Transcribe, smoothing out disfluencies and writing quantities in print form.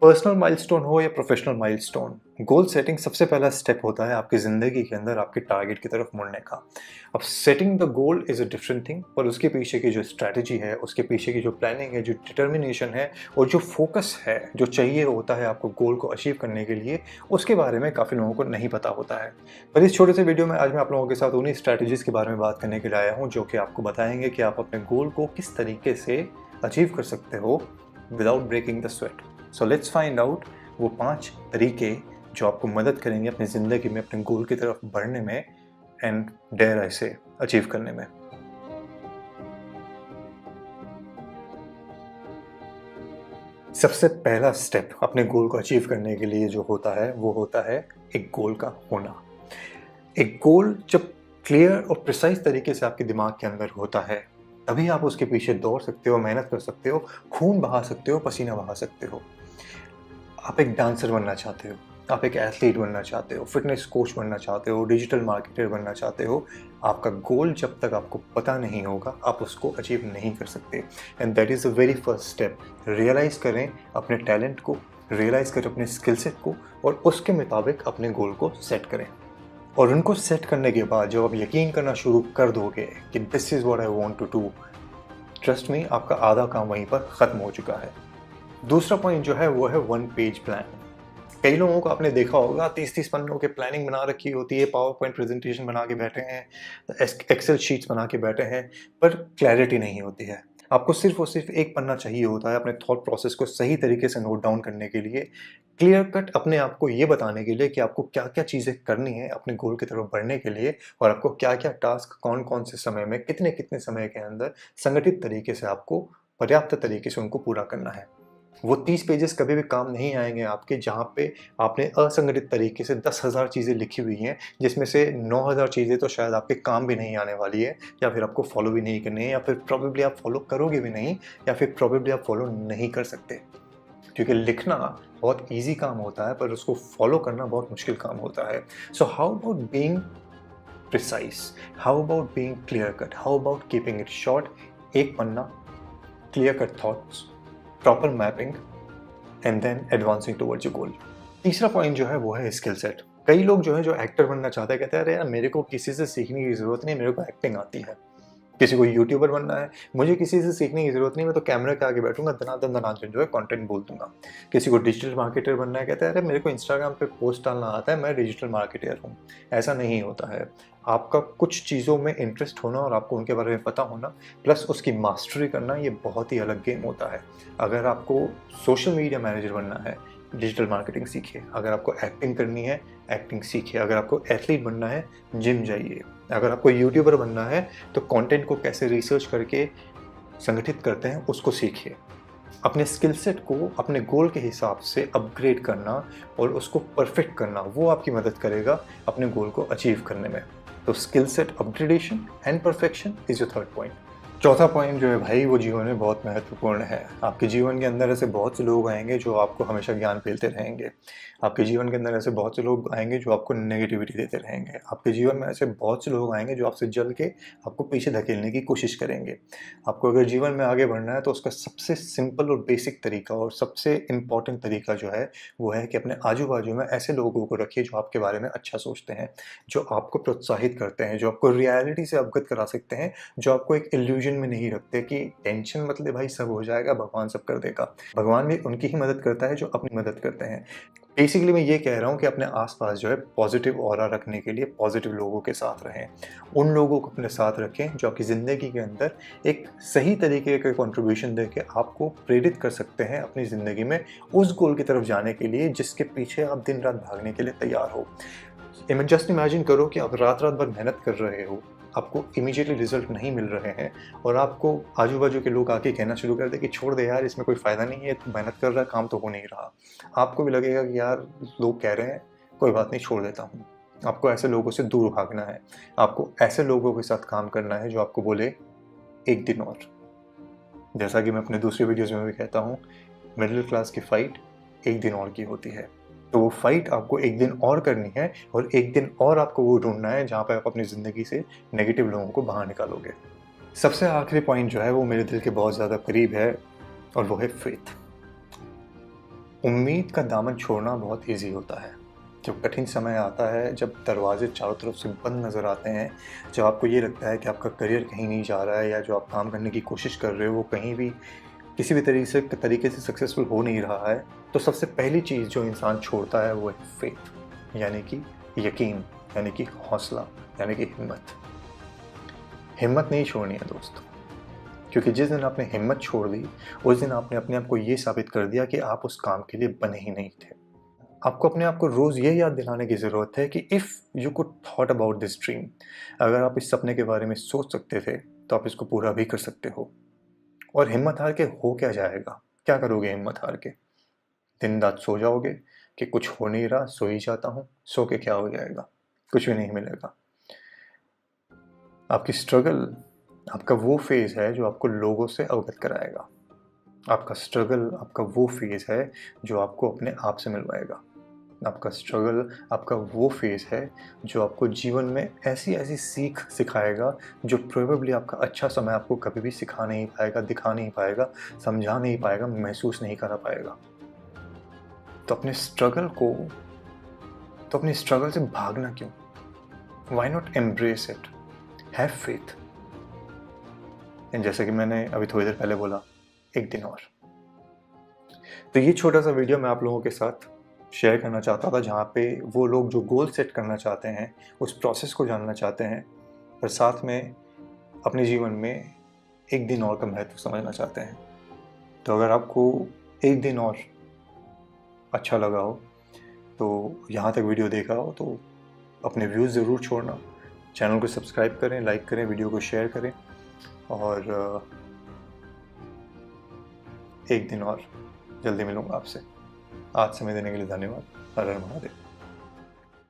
Personal milestone हो या professional milestone, goal setting सबसे पहला स्टेप होता है आपकी ज़िंदगी के अंदर आपके टारगेट की तरफ मुड़ने का। अब setting the goal is a different thing, पर उसके पीछे की जो स्ट्रैटेजी है, उसके पीछे की जो प्लानिंग है, जो डिटर्मिनेशन है और जो फोकस है, जो चाहिए होता है आपको गोल को अचीव करने के लिए, उसके बारे में काफ़ी लोगों को नहीं पता होता है। पर इस छोटे से वीडियो में आज मैं आप लोगों के साथ उन्हीं स्ट्रैटेजीज़ के बारे में बात करने के लिए आया हूँ, जो कि आपको बताएँगे कि आप अपने गोल को किस तरीके से अचीव कर सकते हो without breaking the sweat. So let's find out वो 5 तरीके जो आपको मदद करेंगे अपनी ज़िंदगी में अपने गोल की तरफ बढ़ने में एंड डेयर आई से अचीव करने में। सबसे पहला स्टेप अपने गोल को अचीव करने के लिए जो होता है वो होता है एक गोल का होना। एक गोल जब क्लियर और प्रिसाइज तरीके से आपके दिमाग के अंदर होता है, तभी आप उसके पीछे दौड़ सकते हो, मेहनत कर सकते हो, खून बहा सकते हो, पसीना बहा सकते हो। आप एक डांसर बनना चाहते हो, आप एक एथलीट बनना चाहते हो, फिटनेस कोच बनना चाहते हो, डिजिटल मार्केटर बनना चाहते हो, आपका गोल जब तक आपको पता नहीं होगा, आप उसको अचीव नहीं कर सकते। And that is the very first step. Realise करें अपने टैलेंट को, रियलाइज़ करें अपने स्किल सेट को और उसके मुताबिक अपने गोल को सेट करें। और उनको सेट करने के बाद जब आप यकीन करना शुरू कर दोगे कि this is what I want to do, trust me, आपका आधा काम वहीं पर ख़त्म हो चुका है। दूसरा पॉइंट जो है वो है वन पेज प्लान। कई लोगों को आपने देखा होगा 30-30 पन्नों के प्लानिंग बना रखी होती है, पावर पॉइंट प्रेजेंटेशन बना के बैठे हैं, एक्सेल शीट्स बना के बैठे हैं, पर क्लैरिटी नहीं होती है। आपको सिर्फ और सिर्फ एक पन्ना चाहिए होता है अपने थॉट प्रोसेस को सही तरीके से नोट डाउन करने के लिए, क्लियर कट अपने आप को ये बताने के लिए कि आपको क्या क्या चीज़ें करनी है अपने गोल की तरफ बढ़ने के लिए और आपको क्या क्या टास्क कौन कौन से समय में कितने कितने समय के अंदर संगठित तरीके से आपको पर्याप्त तरीके से उनको पूरा करना है। वो 30 पेजेस कभी भी काम नहीं आएँगे आपके, जहाँ पे आपने असंगठित तरीके से 10,000 चीज़ें लिखी हुई हैं, जिसमें से 9,000 चीज़ें तो शायद आपके काम भी नहीं आने वाली है, या फिर आपको फ़ॉलो भी नहीं करनी है, या फिर प्रोबेबली आप फ़ॉलो करोगे भी नहीं, या फिर प्रोबेबली आप फ़ॉलो नहीं कर सकते। क्योंकि लिखना बहुत ईज़ी काम होता है, पर उसको फ़ॉलो करना बहुत मुश्किल काम होता है। So how about being precise? How about being clear cut? How about keeping it short? एक पन्ना, clear cut thoughts, proper mapping and then advancing towards your goal. तीसरा पॉइंट जो है वो है स्किल सेट। कई लोग जो है जो एक्टर बनना चाहते हैं, कहते हैं अरे यार मेरे को किसी से सीखने की ज़रूरत नहीं, मेरे को एक्टिंग आती है। किसी को यूट्यूबर बनना है, मुझे किसी से सीखने की ज़रूरत नहीं, मैं तो कैमरे के आगे बैठूँगा, दनादन दनादन जो है कंटेंट बोल दूँगा। किसी को डिजिटल मार्केटर बनना है, कहता है अरे मेरे को इंस्टाग्राम पे पोस्ट डालना आता है, मैं डिजिटल मार्केटर हूँ। ऐसा नहीं होता है। आपका कुछ चीज़ों में इंटरेस्ट होना और आपको उनके बारे में पता होना, प्लस उसकी मास्टरी करना, ये बहुत ही अलग गेम होता है। अगर आपको सोशल मीडिया मैनेजर बनना है, डिजिटल मार्केटिंग सीखिए। अगर आपको एक्टिंग करनी है, एक्टिंग सीखिए। अगर आपको एथलीट बनना है, जिम जाइए। अगर आपको यूट्यूबर बनना है, तो कंटेंट को कैसे रिसर्च करके संगठित करते हैं, उसको सीखिए। अपने स्किल सेट को अपने गोल के हिसाब से अपग्रेड करना और उसको परफेक्ट करना, वो आपकी मदद करेगा अपने गोल को अचीव करने में। तो skill set upgradation and perfection is your third point. चौथा पॉइंट जो है भाई, वो जीवन में बहुत महत्वपूर्ण है। आपके जीवन के अंदर ऐसे बहुत से लोग आएँगे जो आपको हमेशा ज्ञान फैलते रहेंगे। आपके जीवन के अंदर ऐसे बहुत से लोग आएँगे जो आपको नेगेटिविटी देते रहेंगे। आपके जीवन में ऐसे बहुत से लोग आएँगे जो आपसे जल के आपको पीछे धकेलने की कोशिश करेंगे। आपको अगर जीवन में आगे बढ़ना है, तो उसका सबसे सिंपल और बेसिक तरीका और सबसे इम्पोर्टेंट तरीका जो है, वो है कि अपने आजू-बाजू में ऐसे लोगों को रखिए जो आपके बारे में अच्छा सोचते हैं, जो आपको प्रोत्साहित करते हैं, जो आपको रियलिटी से अवगत करा सकते हैं, जो आपको एक इल्यूजन में नहीं रखते कि टेंशन मत ले भाई, सब हो जाएगा, भगवान सब कर देगा। भगवान भी उनकी ही मदद करता है जो अपनी मदद करते हैं। बेसिकली मैं ये कह रहा हूँ कि अपने आस-पास जो है पॉजिटिव ऑरा रखने के लिए पॉजिटिव लोगों के साथ रहें। उन लोगों को अपने साथ रखें जो आपकी ज़िंदगी के अंदर एक सही तरीके का कंट्रीब्यूशन देके आपको प्रेरित कर सकते हैं अपनी ज़िंदगी में उस गोल की तरफ जाने के लिए जिसके पीछे आप दिन-रात भागने के लिए तैयार हो। जस्ट इमेजिन करो कि आप रात-रात भर मेहनत कर रहे हो, आपको इमीडिएटली रिज़ल्ट नहीं मिल रहे हैं और आपको आजू-बाजू के लोग आके कहना शुरू कर दें कि छोड़ दे यार, इसमें कोई फ़ायदा नहीं है, तू मेहनत कर रहा है, काम तो हो नहीं रहा। आपको भी लगेगा कि यार लोग कह रहे हैं, कोई बात नहीं, छोड़ देता हूँ। आपको ऐसे लोगों से दूर भागना है। आपको ऐसे लोगों के साथ काम करना है जो आपको बोले, एक दिन और। जैसा कि मैं अपने दूसरे वीडियोज़ में भी कहता हूँ, मिडिल क्लास की फ़ाइट एक दिन और की होती है। तो वो फ़ाइट आपको एक दिन और करनी है और एक दिन और आपको वो ढूँढना है जहाँ पे आप अपनी ज़िंदगी से नेगेटिव लोगों को बाहर निकालोगे। सबसे आखिरी पॉइंट जो है वो मेरे दिल के बहुत ज़्यादा करीब है और वो है फ़ेथ। उम्मीद का दामन छोड़ना बहुत ईजी होता है। जब कठिन समय आता है, जब दरवाजे चारों तरफ से बंद नज़र आते हैं, जब आपको ये लगता है कि आपका करियर कहीं नहीं जा रहा है या जो आप काम करने की कोशिश कर रहे हो वो कहीं भी किसी भी तरीके से सक्सेसफुल हो नहीं रहा है, तो सबसे पहली चीज़ जो इंसान छोड़ता है वो है फेथ, यानी कि यकीन, यानी कि हौसला, यानी कि हिम्मत। हिम्मत नहीं छोड़नी है दोस्तों, क्योंकि जिस दिन आपने हिम्मत छोड़ दी, उस दिन आपने अपने आप को ये साबित कर दिया कि आप उस काम के लिए बने ही नहीं थे। आपको अपने आप को रोज़ ये याद दिलाने की ज़रूरत है कि if you could thought about this dream, अगर आप इस सपने के बारे में सोच सकते थे, तो आप इसको पूरा भी कर सकते हो। और हिम्मत हार के हो क्या जाएगा? क्या करोगे हिम्मत हार के? दिन-रात सो जाओगे कि कुछ हो नहीं रहा, सो ही जाता हूँ, सो के क्या हो जाएगा? कुछ भी नहीं मिलेगा। आपकी स्ट्रगल, आपका वो फ़ेज़ है जो आपको लोगों से अवगत कराएगा। आपका स्ट्रगल, आपका वो फ़ेज़ है जो आपको अपने आप से मिलवाएगा। आपका स्ट्रगल, आपका वो फ़ेज़ है जो आपको जीवन में ऐसी-ऐसी सीख सिखाएगा जो प्रोबेबली आपका अच्छा समय आपको कभी भी सिखा नहीं पाएगा, दिखा नहीं पाएगा, समझा नहीं पाएगा, महसूस नहीं करा पाएगा। तो अपने स्ट्रगल से भागना क्यों? Why not embrace it? Have faith. And जैसे कि मैंने अभी थोड़ी देर पहले बोला, एक दिन और। तो ये छोटा-सा वीडियो मैं आप लोगों के साथ शेयर करना चाहता था, जहाँ पे वो लोग जो गोल सेट करना चाहते हैं, उस प्रोसेस को जानना चाहते हैं, पर साथ में अपने जीवन में एक दिन और का महत्व समझना चाहते हैं। तो अगर आपको एक दिन और अच्छा लगा हो, तो यहाँ तक वीडियो देखा हो, तो अपने व्यूज़ ज़रूर छोड़ना। चैनल को सब्सक्राइब करें, लाइक करें, वीडियो को शेयर करें और एक दिन और जल्दी मिलूँगा आपसे। आज समय देने के लिए धन्यवाद। हर हर महादेव।